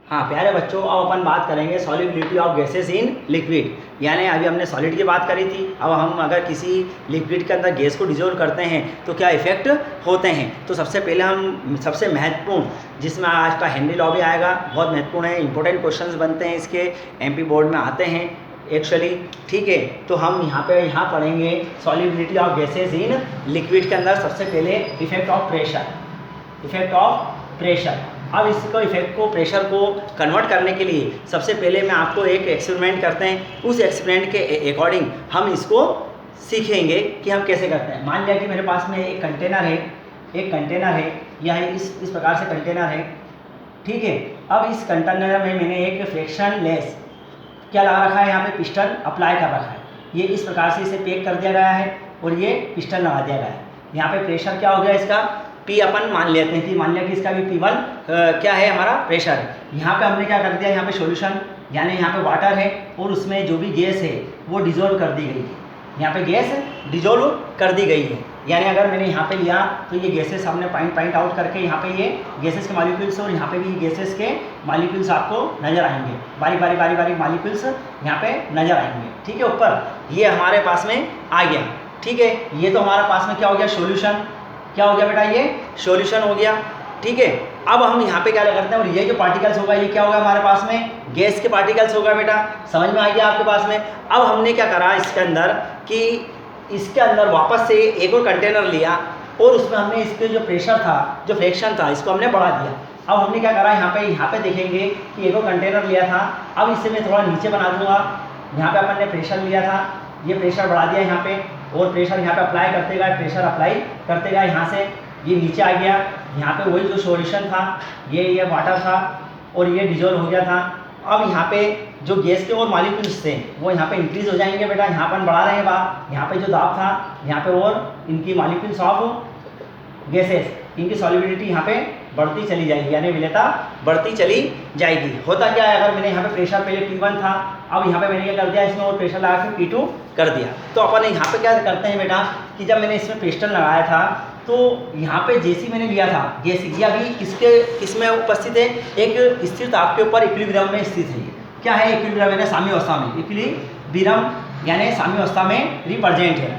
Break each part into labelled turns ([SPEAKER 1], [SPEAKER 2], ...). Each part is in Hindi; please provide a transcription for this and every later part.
[SPEAKER 1] हाँ प्यारे बच्चों, अब अपन बात करेंगे solubility of gases in liquid. यानी अभी हमने सॉलिड की बात करी थी, अब हम अगर किसी लिक्विड के अंदर गैस को डिजोल्व करते हैं तो क्या इफेक्ट होते हैं। तो सबसे पहले हम सबसे महत्वपूर्ण, जिसमें आज का हेनरी लॉ भी आएगा, बहुत महत्वपूर्ण है, इंपॉर्टेंट क्वेश्चंस बनते हैं इसके, एमपी बोर्ड में आते हैं एक्चुअली। ठीक है, तो हम यहाँ पढ़ेंगे solubility of gases in liquid के अंदर सबसे पहले effect of pressure. Effect of pressure, अब इसको इफेक्ट को प्रेशर को कन्वर्ट करने के लिए सबसे पहले मैं आपको एक एक्सपेरिमेंट करते हैं, उस एक्सपेरिमेंट के अकॉर्डिंग हम इसको सीखेंगे कि हम कैसे करते हैं। मान लिया कि मेरे पास में एक कंटेनर है, यह इस प्रकार से कंटेनर है। ठीक है, अब इस कंटेनर में मैंने एक फ्रिक्शन लेस क्या लगा रखा है, यहाँ पे पिस्टन अप्लाई कर रखा है। ये इस प्रकार से इसे पैक कर दिया गया है और ये पिस्टन लगा दिया गया है। यहाँ पे प्रेशर क्या हो गया इसका, P अपन मान लेते हैं कि मान लिया कि इसका भी P1 क्या है हमारा प्रेशर है। यहाँ पे हमने क्या कर दिया, यहाँ पे सॉल्यूशन यानी यहाँ पे वाटर है और उसमें जो भी गैस है वो डिजोल्व कर दी गई है। यहाँ पे गैस डिजोल्व कर दी गई है, यानी अगर मैंने यहाँ पे लिया तो ये गैसेस हमने पॉइंट आउट करके यहाँ पे ये गैसेस के मॉलिक्यूल्स और यहाँ पे भी गैसेस के मॉलिक्यूल्स आपको नजर आएंगे, बारी मॉलिक्यूल्स यहाँ पे नजर आएंगे। ठीक है, ऊपर ये हमारे पास में आ गया। ठीक है, ये तो हमारे पास में क्या हो गया, सॉल्यूशन। क्या हो गया बेटा, ये सॉल्यूशन हो गया। ठीक है, अब हम यहाँ पे क्या करते हैं, और ये जो पार्टिकल्स होगा ये क्या होगा हमारे पास में, गैस के पार्टिकल्स होगा। बेटा समझ में आ गया आपके पास में। अब हमने क्या करा इसके अंदर कि इसके अंदर वापस से एक और कंटेनर लिया और उसमें हमने इसके जो प्रेशर था, जो फ्रैक्शन था, इसको हमने बढ़ा दिया। अब हमने क्या करा, यहाँ पे देखेंगे कि एक और कंटेनर लिया था, अब इसे मैं थोड़ा नीचे बना दूंगा। यहाँ पे अपन ने प्रेशर लिया था, ये प्रेशर बढ़ा दिया यहाँ पे, और प्रेशर यहाँ पे अप्लाई करते गए, प्रेशर अप्लाई करते गए, यहाँ से ये नीचे आ गया। यहाँ पे वही जो सॉल्यूशन था, ये वाटर था और ये डिजोल्व हो गया था। अब यहाँ पे जो गैस के और मॉलिक्यूल्स थे वो यहाँ पे इंक्रीज हो जाएंगे। बेटा यहाँ पर बढ़ा रहे हैं बात, यहाँ पे जो दाब था यहाँ पे और इनकी मॉलिक्यूल्स ऑफ गैसेस, इनकी सॉल्युबिलिटी यहाँ पे बढ़ती चली जाएगी, यानी विलेयता बढ़ती चली जाएगी। होता क्या है, अगर मैंने यहाँ पे प्रेशर पहले P1 था, अब यहाँ पे मैंने क्या कर दिया, इसमें और प्रेशर लगा के P2 कर दिया। तो अपन यहाँ पे क्या करते हैं बेटा कि जब मैंने इसमें पिस्टन लगाया था तो यहाँ पे जैसी मैंने लिया था गैस, ये अभी किसमें उपस्थित है, एक स्थिर ताप के ऊपर इक्विलिब्रियम में स्थित है। क्या है इक्विलिब्रियम, यानी साम्य अवस्था में, इक्विलिब्रियम यानी साम्य अवस्था में रिप्रेजेंट है।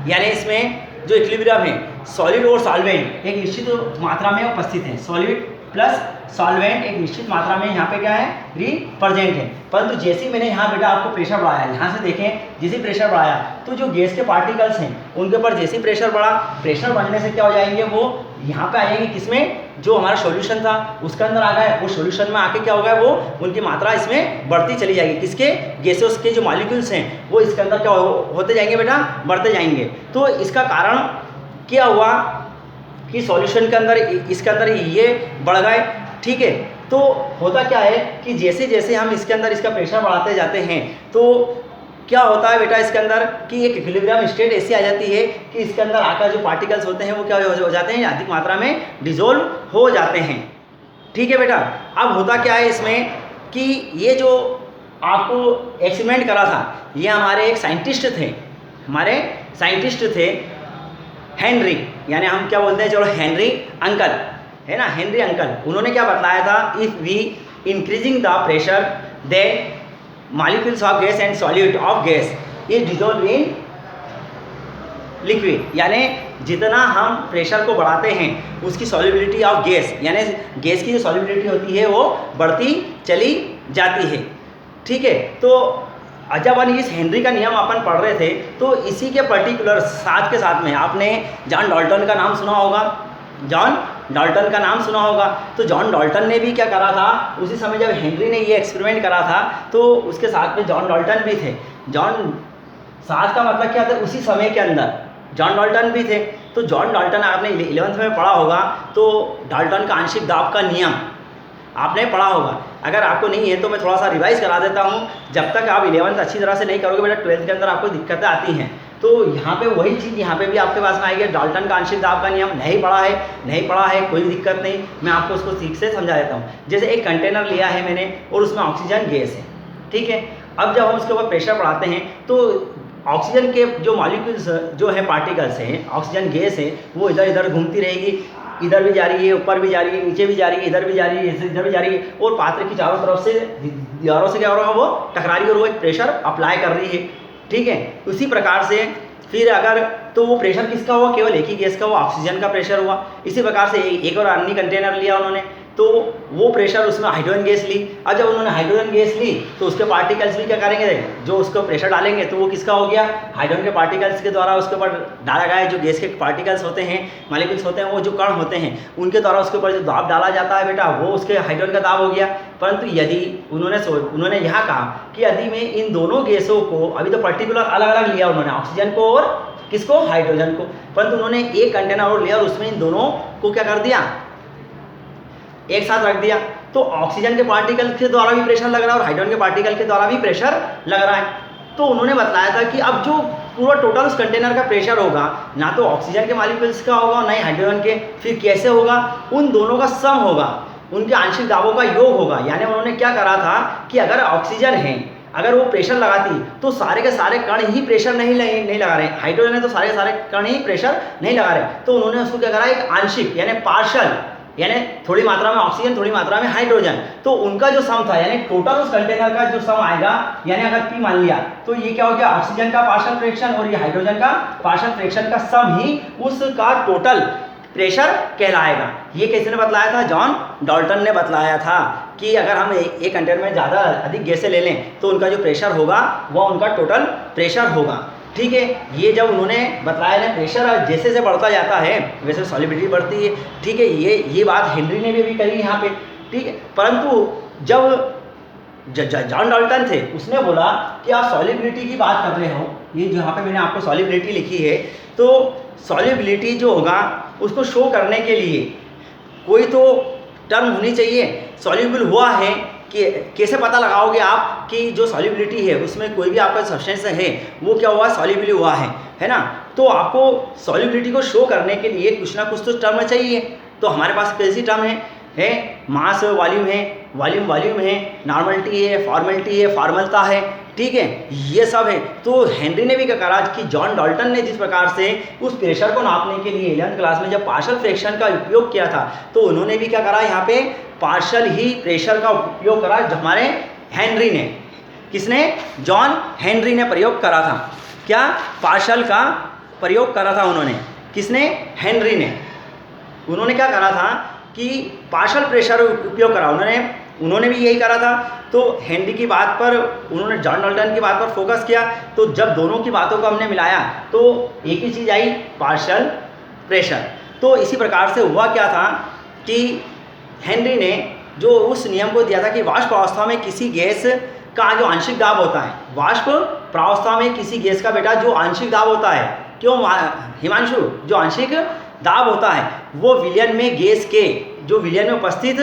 [SPEAKER 1] यानी इसमें जो इक्विलिब्रियम है, सॉलिड और सॉल्वेंट एक निश्चित मात्रा में उपस्थित है, सॉलिड प्लस सॉल्वेंट एक निश्चित मात्रा में यहाँ पे क्या है, रिप्रेजेंट है। परंतु जैसे ही मैंने यहाँ बेटा आपको प्रेशर बढ़ाया, यहाँ से देखें जैसे प्रेशर बढ़ाया तो जो गैस के पार्टिकल्स हैं उनके ऊपर जैसे प्रेशर बढ़ा, प्रेशर बढ़ने से क्या हो जाएंगे, वो यहाँ पे आएंगे किसमें, जो हमारा सॉल्यूशन था उसके अंदर आ गए, वो सॉल्यूशन में आके क्या होगा, वो उनकी मात्रा इसमें बढ़ती चली जाएगी। किसके, गैसेस के जो मॉलिक्यूल्स हैं वो इसके अंदर क्या होते जाएंगे बेटा, बढ़ते जाएंगे। तो इसका कारण क्या हुआ कि सॉल्यूशन के अंदर, इसके अंदर ये बढ़ गए। ठीक है, तो होता क्या है कि जैसे जैसे हम इसके अंदर इसका प्रेशर बढ़ाते जाते हैं तो क्या होता है बेटा इसके अंदर कि एक इक्विलिब्रियम स्टेट ऐसी आ जाती है कि इसके अंदर आकर जो पार्टिकल्स होते हैं वो क्या हो जाते हैं, अधिक मात्रा में डिजोल्व हो जाते हैं। ठीक है बेटा, अब होता क्या है इसमें कि ये जो आपको एक्सपेरिमेंट करा था, ये हमारे एक साइंटिस्ट थे हेनरी, यानी हम क्या बोलते हैं, चलो हेनरी अंकल है ना, हेनरी अंकल। उन्होंने क्या बताया था, if we increasing the pressure then molecules of gas and solute of gas is dissolve in liquid. यानी जितना हम प्रेशर को बढ़ाते हैं उसकी सॉल्युबिलिटी ऑफ गैस, यानी गैस की जो सॉल्युबिलिटी होती है वो बढ़ती चली जाती है। ठीक है, तो जब अपन इस हेनरी का नियम अपन पढ़ रहे थे तो इसी के पर्टिकुलर साथ के साथ में आपने जॉन डाल्टन का नाम सुना होगा, तो जॉन डाल्टन ने भी क्या करा था, उसी समय जब हेनरी ने ये एक्सपेरिमेंट करा था तो उसके साथ में जॉन डाल्टन भी थे। जॉन साथ का मतलब क्या था, उसी समय के अंदर जॉन डाल्टन भी थे। तो जॉन डाल्टन आपने 11th में पढ़ा होगा, तो डाल्टन का आंशिक दाब का नियम आपने पढ़ा होगा। अगर आपको नहीं है तो मैं थोड़ा सा रिवाइज करा देता हूँ, जब तक आप 11th अच्छी तरह से नहीं करोगे बेटा 12th के अंदर आपको दिक्कतें आती हैं। तो यहाँ पे वही चीज़ यहाँ पे भी आपके पास में आएगी, डाल्टन का आंशिक दाब का नियम नहीं पढ़ा है कोई दिक्कत नहीं, मैं आपको उसको ठीक से समझा देता हूँ। जैसे एक कंटेनर लिया है मैंने और उसमें ऑक्सीजन गैस है। ठीक है, अब जब हम उसके ऊपर प्रेशर बढ़ाते हैं तो ऑक्सीजन के जो मॉलिक्यूल्स जो है पार्टिकल्स हैं, ऑक्सीजन गैस है, वो इधर इधर घूमती रहेगी। इधर भी जा रही है, ऊपर भी जा रही है, नीचे भी जा रही है, इधर भी जा रही है, इधर भी जा रही है, और पात्र की चारों तरफ से दीवारों से क्या हो रहा है, वो टकरा रही है और वो एक प्रेशर अप्लाई कर रही है। ठीक है, उसी प्रकार से फिर अगर तो वो प्रेशर किसका हुआ, केवल एक ही गैस का हुआ, ऑक्सीजन का प्रेशर हुआ। इसी प्रकार से एक और अन्य कंटेनर लिया उन्होंने, तो वो प्रेशर उसमें हाइड्रोजन गैस ली। अब जब उन्होंने हाइड्रोजन गैस ली तो उसके पार्टिकल्स भी क्या करेंगे, जो उसको प्रेशर डालेंगे तो वो किसका हो गया, हाइड्रोजन के पार्टिकल्स के द्वारा उसके ऊपर डाला गया है। जो गैस के पार्टिकल्स होते हैं, मॉलिक्यूल्स होते हैं, वो जो कण होते हैं, उनके द्वारा उसके ऊपर जो दाब डाला जाता है बेटा, वो उसके हाइड्रोजन का दाब हो गया। परंतु यदि उन्होंने यहाँ कहा कि यदि में इन दोनों गैसों को, अभी तो पर्टिकुलर अलग अलग लिया उन्होंने, ऑक्सीजन को और किसको, हाइड्रोजन को, परंतु उन्होंने एक कंटेनर और लिया और उसमें इन दोनों को क्या कर दिया, एक साथ रख दिया। तो ऑक्सीजन के पार्टिकल के द्वारा भी प्रेशर लग रहा है और हाइड्रोजन के पार्टिकल के द्वारा भी प्रेशर लग रहा है। तो उन्होंने बताया था कि अब जो पूरा टोटल उस कंटेनर का प्रेशर होगा, ना तो ऑक्सीजन के मॉलिक्यूल्स का होगा, ना ही हाइड्रोजन के, फिर कैसे होगा, उन दोनों का सम होगा, उनके आंशिक दाबों का योग होगा। यानी उन्होंने क्या करा था कि अगर ऑक्सीजन है, अगर वो प्रेशर लगाती तो सारे के सारे कण ही प्रेशर नहीं लगा रहे, हाइड्रोजन है तो सारे के सारे कण ही प्रेशर नहीं लगा रहे, तो उन्होंने उसको क्या करा, एक आंशिक यानी पार्शल, यानी थोड़ी मात्रा में ऑक्सीजन थोड़ी मात्रा में हाइड्रोजन, तो उनका जो सम था, यानी टोटल उस कंटेनर का जो सम आएगा, यानी अगर P मान लिया तो ये क्या हो गया, ऑक्सीजन का पार्शियल फ्रैक्शन और ये हाइड्रोजन का पार्शियल फ्रैक्शन का सम ही उसका टोटल प्रेशर कहलाएगा। ये किसने बतलाया था, जॉन डाल्टन ने बतलाया था कि अगर हम एक कंटेनर में ज़्यादा अधिक गैसें ले लें तो उनका जो प्रेशर होगा वह उनका टोटल प्रेशर होगा। ठीक है, ये जब उन्होंने बताया ना, प्रेशर जैसे जैसे बढ़ता जाता है वैसे सॉलिबिलिटी बढ़ती है। ठीक है, ये बात हेनरी ने भी करी यहाँ पे। ठीक है, परंतु जब जॉन डाल्टन थे, उसने बोला कि आप सॉलिबिलिटी की बात कर रहे हो, ये जहाँ पे मैंने आपको सॉलिबिलिटी लिखी है, तो सॉलिबिलिटी जो होगा उसको शो करने के लिए कोई तो टर्म होनी चाहिए। सॉल्यूबल हुआ है कि कैसे पता लगाओगे आप कि जो सॉल्युबिलिटी है उसमें कोई भी आपका सब्सटेंस है वो क्या हुआ, सॉल्युबल हुआ है ना। तो आपको सॉल्युबिलिटी को शो करने के लिए कुछ ना कुछ तो टर्म चाहिए। तो हमारे पास कैसी टर्म है मास वॉल्यूम है, वॉल्यूम है, नॉर्मलिटी है, फॉर्मेलिटी है, फॉर्मलता है। ठीक है, ये सब है। तो हेनरी ने भी क्या करा कि जॉन डाल्टन ने जिस प्रकार से उस प्रेशर को नापने के लिए 11th क्लास में जब पार्शियल फ्रैक्शन का उपयोग किया था, तो उन्होंने भी क्या करा, यहाँ पे पार्शियल ही प्रेशर का उपयोग करा। जो हमारे हेनरी ने, किसने, जॉन हेनरी ने प्रयोग करा था। क्या, पार्शियल का प्रयोग करा था उन्होंने, किसने, हेनरी ने। उन्होंने क्या करा था कि पार्शियल प्रेशर उपयोग करा उन्होंने भी यही करा था। तो हेनरी की बात पर उन्होंने जॉन डाल्टन की बात पर फोकस किया। तो जब दोनों की बातों को हमने मिलाया तो एक ही चीज़ आई, पार्शियल प्रेशर। तो इसी प्रकार से हुआ क्या था कि हेनरी ने जो उस नियम को दिया था कि वाष्प अवस्था में किसी गैस का जो आंशिक दाब होता है, वाष्प प्रावस्था में किसी गैस का बेटा जो आंशिक दाब होता है, क्यों हिमांशु, जो आंशिक दाब होता है वो विलयन में गैस के, जो विलयन में उपस्थित,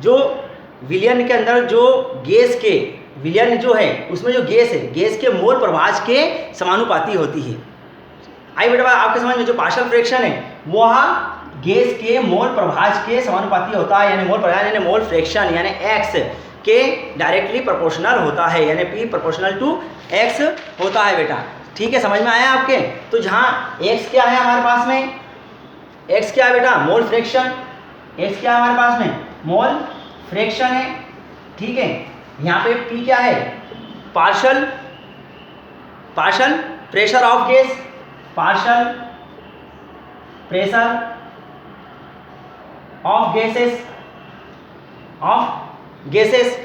[SPEAKER 1] जो विलयन के अंदर जो गैस के, विलयन जो है उसमें जो गैस है, गैस के मोल प्रभाज के समानुपाती होती है। आई बेटा आपके समझ में, जो पार्शियल फ्रैक्शन है वह गैस के मोल प्रभाज के समानुपाती होता है, यानी मोल प्रभाज यानी मोल फ्रैक्शन यानी x के डायरेक्टली प्रोपोर्शनल होता है, यानी P प्रोपोर्शनल टू x होता है बेटा। ठीक है, समझ में आया आपके। तो जहाँ x क्या है हमारे पास में, x क्या है बेटा, मोल फ्रैक्शन। x क्या है हमारे पास में, मोल फ्रैक्शन है। ठीक है, यहाँ पे P क्या है, partial pressure of gas, partial pressure of gases.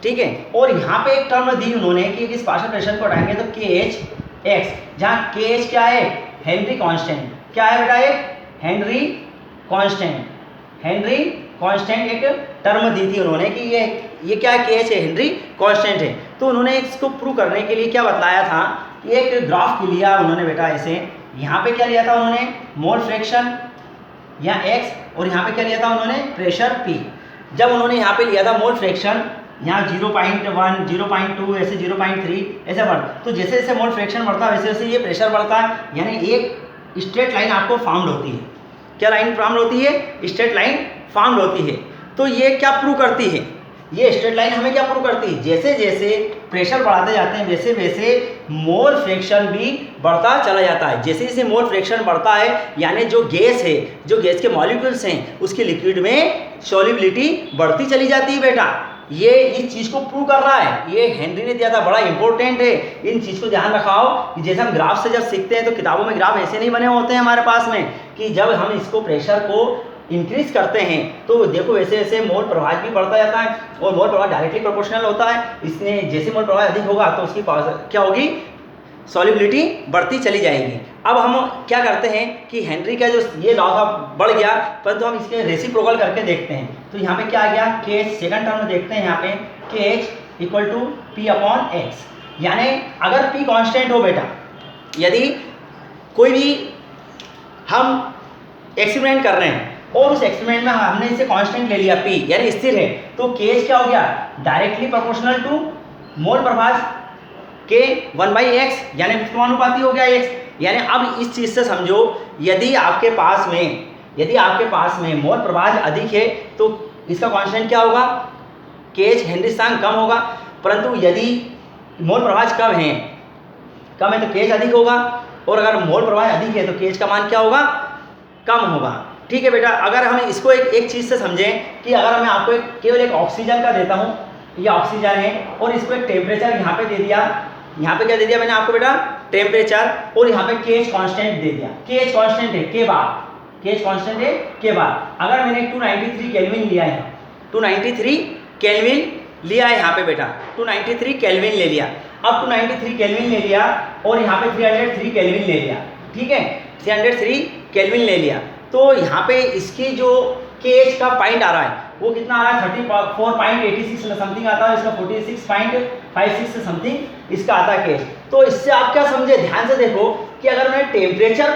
[SPEAKER 1] ठीक है, और यहाँ पे एक टर्म दी उन्होंने कि इस पार्शियल प्रेशर को हटाएंगे तो KH, जहाँ KH क्या है, हेनरी कांस्टेंट। क्या है बेटा, एक हेनरी कांस्टेंट एक टर्म दी थी उन्होंने कि ये क्या है, KH है, हेनरी कांस्टेंट है। तो उन्होंने इसको प्रूव करने के लिए क्या बतलाया था, एक ग्राफ लिया उन्होंने बेटा ऐसे, यहाँ पे क्या लिया था उन्होंने, मोल फ्रैक्शन या x, और यहाँ पे क्या लिया था उन्होंने, प्रेशर P। जब उन्होंने यहाँ पे लिया था मोल फ्रैक्शन, यहाँ 0.1, 0.2 ऐसे 0.3 ऐसे बढ़, तो जैसे जैसे मोल फ्रैक्शन बढ़ता है वैसे वैसे ये प्रेशर बढ़ता है, यानी एक स्ट्रेट लाइन आपको फॉर्म्ड होती है। क्या लाइन फॉर्म्ड होती है, स्ट्रेट लाइन फॉर्म्ड होती है। तो ये क्या प्रूव करती है, ये स्ट्रेट लाइन हमें क्या प्रूव करती है, जैसे जैसे प्रेशर बढ़ाते जाते हैं वैसे वैसे मोल फ्रैक्शन भी बढ़ता चला जाता है। जैसे जैसे मोल फ्रैक्शन बढ़ता है यानी जो गैस है, जो गैस के मॉलिक्यूल्स हैं, उसकी लिक्विड में सॉल्युबिलिटी बढ़ती चली जाती है बेटा। ये इस चीज़ को प्रूव कर रहा है, ये हेनरी ने दिया था, बड़ा इंपॉर्टेंट है। इन चीज़ को ध्यान रखाओ कि जैसे हम ग्राफ से जब सीखते हैं तो किताबों में ग्राफ ऐसे नहीं बने होते हैं हमारे पास में, कि जब हम इसको प्रेशर को इंक्रीज करते हैं तो देखो वैसे वैसे मोल प्रवाह भी बढ़ता जाता है, और मोल प्रवाह डायरेक्टली प्रोपोर्शनल होता है। इसमें जैसे मोल प्रवाह अधिक होगा तो उसकी क्या होगी, सॉल्युबिलिटी बढ़ती चली जाएगी। अब हम क्या करते हैं कि हेनरी का जो ये लॉ था बढ़ गया, परंतु हम इसके रेसिप्रोकल करके देखते हैं। तो यहाँ पे क्या आ गया, के सेकंड टर्म में देखते हैं यहाँ पे K H equal to P upon X, यानी अगर पी कांस्टेंट हो बेटा, यदि कोई भी हम एक्सपेरिमेंट कर रहे हैं और उस एक्सपेरिमेंट में हमने इसे कांस्टेंट ले लिया पी, यानी स्थिर है, तो केज क्या हो गया, डायरेक्टली प्रोपोर्शनल टू मोल प्रभाज के 1/x, यानी समानुपाती हो गया x। यानी अब इस चीज़ से समझो, यदि आपके पास में मोल प्रभाज अधिक है तो इसका कांस्टेंट क्या होगा, केज हेनरी स्थिरांक कम होगा। परंतु यदि मोल प्रभाज कम है तो केज अधिक होगा, और अगर मोल प्रभाज अधिक है तो केज का मान क्या होगा, कम होगा। ठीक है बेटा, अगर हम इसको एक चीज़ से समझें कि अगर मैं आपको केवल एक ऑक्सीजन का देता हूँ, ये ऑक्सीजन है, और इसको एक टेम्परेचर यहाँ पे दे दिया, यहाँ पे क्या दे दिया मैंने आपको बेटा, टेम्परेचर, और यहाँ पे केज कांस्टेंट दे दिया। केज कांस्टेंट है के बार, केज कांस्टेंट है के बार। अगर मैंने 293 केल्विन लिया है, 293 केल्विन लिया है यहाँ पे बेटा, 293 केल्विन ले लिया। अब 293 केल्विन ले लिया और यहाँ पे 303 केल्विन ले लिया, ठीक है, 303 केल्विन ले लिया। तो यहाँ पे इसकी जो केज का पॉइंट आ रहा है वो कितना आ रहा है, 34.86 समथिंग आता है, इसका 46.56 से समथिंग इसका आता है केज। तो इससे आप क्या समझे, ध्यान से देखो कि अगर मैंने टेम्परेचर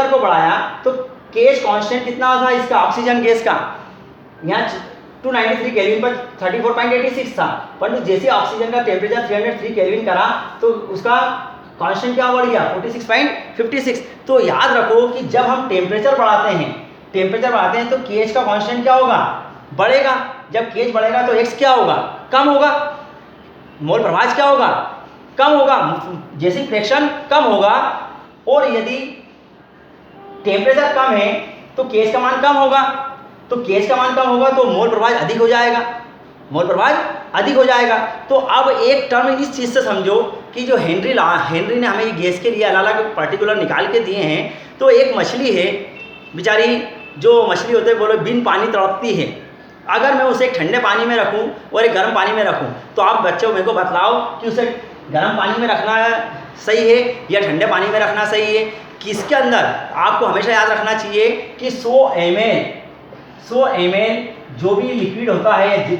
[SPEAKER 1] को बढ़ाया तो केज कांस्टेंट कितना था इसका, ऑक्सीजन गैस का, यहाँ 293 केल्विन पर 34.86 था, परंतु जैसे ऑक्सीजन का टेम्परेचर 303 केल्विन करा तो उसका कांस्टेंट क्या बढ़ गया, 46.56। तो याद रखो कि जब हम टेम्परेचर बढ़ाते हैं तो केज का कांस्टेंट क्या होगा, बढ़ेगा। जब केज बढ़ेगा तो एक्स क्या होगा, कम होगा, मोल प्रभाज क्या होगा, कम होगा। जैसे फ्रैक्शन कम होगा और यदि टेम्परेचर कम है तो केज का मान कम होगा, तो केज का मान कम होगा तो मोल प्रभाज अधिक हो जाएगा। तो अब एक टर्म इस चीज़ से समझो कि जो हेनरी ने हमें ये गैस के लिए अलग अलग पर्टिकुलर निकाल के दिए हैं। तो एक मछली है बेचारी, जो मछली होते हैं बोलो बिन पानी तड़पती है, अगर मैं उसे एक ठंडे पानी में रखूं और एक गर्म पानी में रखूं, तो आप बच्चों मेरे को बतलाओ कि उसे गर्म पानी में रखना सही है या ठंडे पानी में रखना सही है। किसके अंदर आपको हमेशा याद रखना चाहिए कि 100 ml जो भी लिक्विड होता है,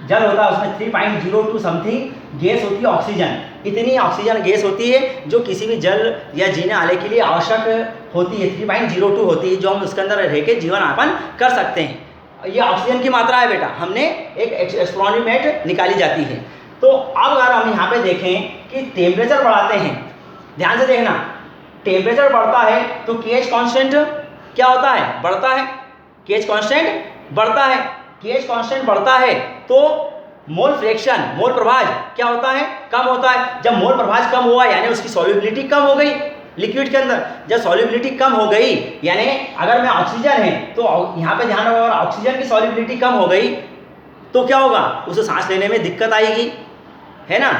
[SPEAKER 1] जल होता है, उसमें 3.02 समथिंग गैस होती है, ऑक्सीजन, इतनी ऑक्सीजन गैस होती है जो किसी भी जल या जीने वाले के लिए आवश्यक होती है, 3.02 होती है, जो हम उसके अंदर रह के जीवन यापन कर सकते हैं। ये ऑक्सीजन की मात्रा है बेटा, हमने एक एक्सपेरिमेंट निकाली जाती है। तो अब अगर हम यहाँ पे देखें कि टेम्परेचर बढ़ाते हैं, ध्यान से देखना, टेम्परेचर बढ़ता है तो केज कांस्टेंट क्या होता है, बढ़ता है, केज कांस्टेंट बढ़ता है तो मोल प्रभाज क्या होता है, कम होता है। जब मोल प्रभाज कम हुआ यानी उसकी सॉल्युबिलिटी कम हो गई लिक्विड के अंदर। जब सॉल्युबिलिटी कम हो गई यानी अगर मैं ऑक्सीजन है तो यहाँ पे ध्यान रखो, अगर ऑक्सीजन की सॉल्युबिलिटी कम हो गई तो क्या होगा, उसे सांस लेने में दिक्कत आएगी, है ना,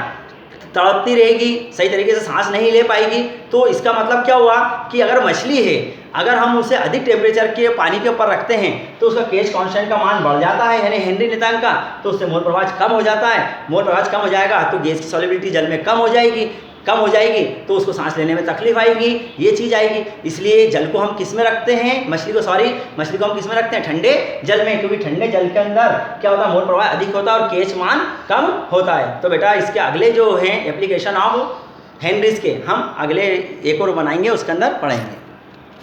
[SPEAKER 1] तड़पती रहेगी, सही तरीके से सांस नहीं ले पाएगी। तो इसका मतलब क्या हुआ कि अगर मछली है, अगर हम उसे अधिक टेम्परेचर के पानी के ऊपर रखते हैं तो उसका केज कांस्टेंट का मान बढ़ जाता है, यानी हेनरी नियतांक का, तो उससे मोल प्रभाज कम हो जाता है। मोल प्रभाज कम हो जाएगा तो गैस की सॉल्युबिलिटी जल में कम हो जाएगी तो उसको सांस लेने में तकलीफ आएगी, ये चीज़ आएगी। इसलिए जल को हम किस में रखते हैं, मछली को हम किस में रखते हैं, ठंडे जल में, क्योंकि ठंडे जल के अंदर क्या होता है, मोल प्रभाव अधिक होता है और केज मान कम होता है। तो बेटा इसके अगले जो हैं एप्लीकेशन ऑफ हेनरीज के हम अगले एक और बनाएंगे, उसके अंदर पढ़ेंगे।